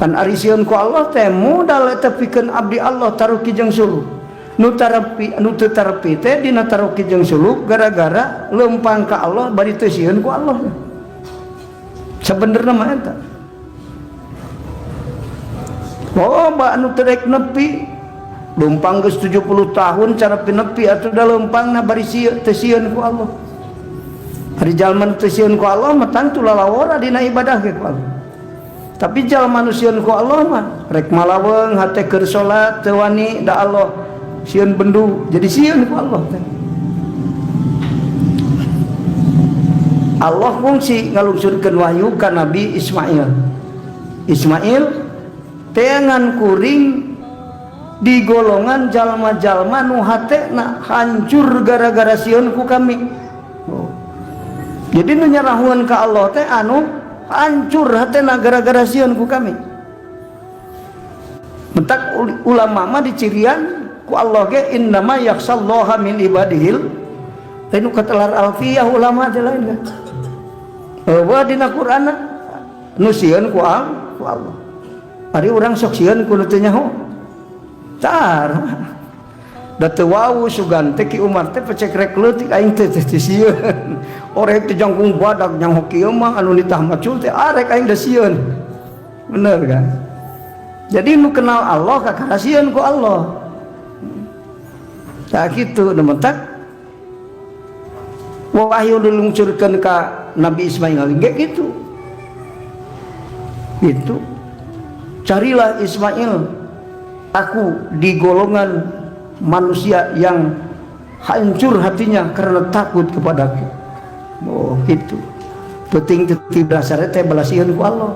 Pan ari sieun ku Allah teh modal eta pikeun abdi Allah taruki jeung suluk. Nu teu tarepi teh dina taruki jeung suluk gara-gara leumpang ka Allah bari teu sieun ku Allah. Sabenerna mah eta. Loba anu teu rek nepi leumpang geus 70 tahun cara pinepi atuh da leumpangna bari teu sieun ku Allah. Hari jalma teu sieun ku Allah mah tangtu lalawora dina ibadah ge ku Allah. Tapi jalma nu sieun ku Allah mah rek malaweng hate keur salat teu wani da Allah sieun bendu jadi sieun ku Allah teh. Allah fungsi ngalungsurkeun wahyu ka Nabi Ismail. Ismail teangan kuring di golongan jalma-jalma nu hatena hancur gara-gara sieun ku kami. Jadi nu nyarahuan ka Allah teh anu hancur hatena gara-gara sieun ku kami. Mentak ulama mah dicirian ku Allah ge innama yakhsallaha min ibadihil. Teh nu katelar alfiyah ulama teh lain kan. Wa dina Qur'an nu sieun ku Allah. Ari urang sok sieun ku nu teu nyaho. Tar. Da teu wau sugan teh ki Umar teh pecek rek leutik aing teh sieun. Orek teh jangkung badak nyang kieu mah anu nitah macul teh arek aing da sieun. Bener kan? Jadi nu kenal Allah kakara sieun ku Allah. Tah kitu nu mentak wahyu dilungcurkeun ka Nabi Ismail ge kitu. Itu carilah Ismail aku di golongan manusia yang hancur hatinya karena takut kepadaku. Oh gitu. Penting teu dasar teh balas sieun ku Allah.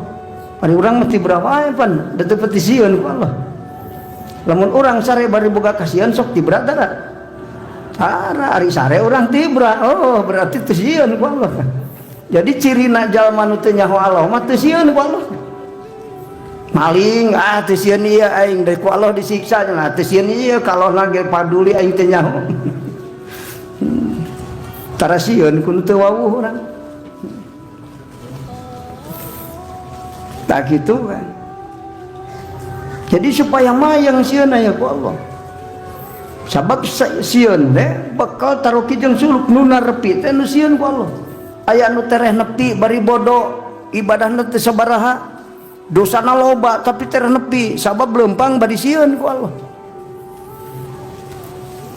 Ari urang mesti berapa pan da teu peti sieun ku Allah. Lamun urang sare bari boga kasieun sok tibra darat. Ara ari sare urang tibra. Oh berarti teu sieun ku Allah. Jadi cirina jalma nu teu nyaho Allah mah teu sieun ku Allah. Maling teu sieun ieu aing dari ku Allah disiksa nya teu sieun ieu kalona ge paduli aing teu nyaho. Tara sieun ku teu wawuh urang. Tak gitu kan. Jadi supaya mayang sieun aya ku Allah. Sabab sieun teh bakal taruki jeung suluk nu narepi teh nu sieun ku Allah. Aya nu tereh nepi bari bodoh ibadahna teu sabaraha. Dosana loba tapi tereh nepi sabab leumpang bari sieun ku Allah.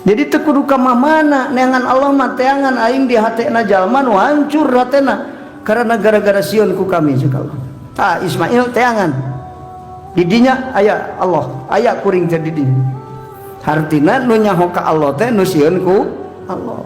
Jadi teu kudu ka mamana neangan Allah mah teangan aing di hatena jalma nu hancur hatena karena gara-gara sieun ku kami cek Allah. Tah Ismail teangan di dinya aya Allah, aya kuring teh di dinya. Hartina nu nyaho ka Allah teh nu sieun ku Allah.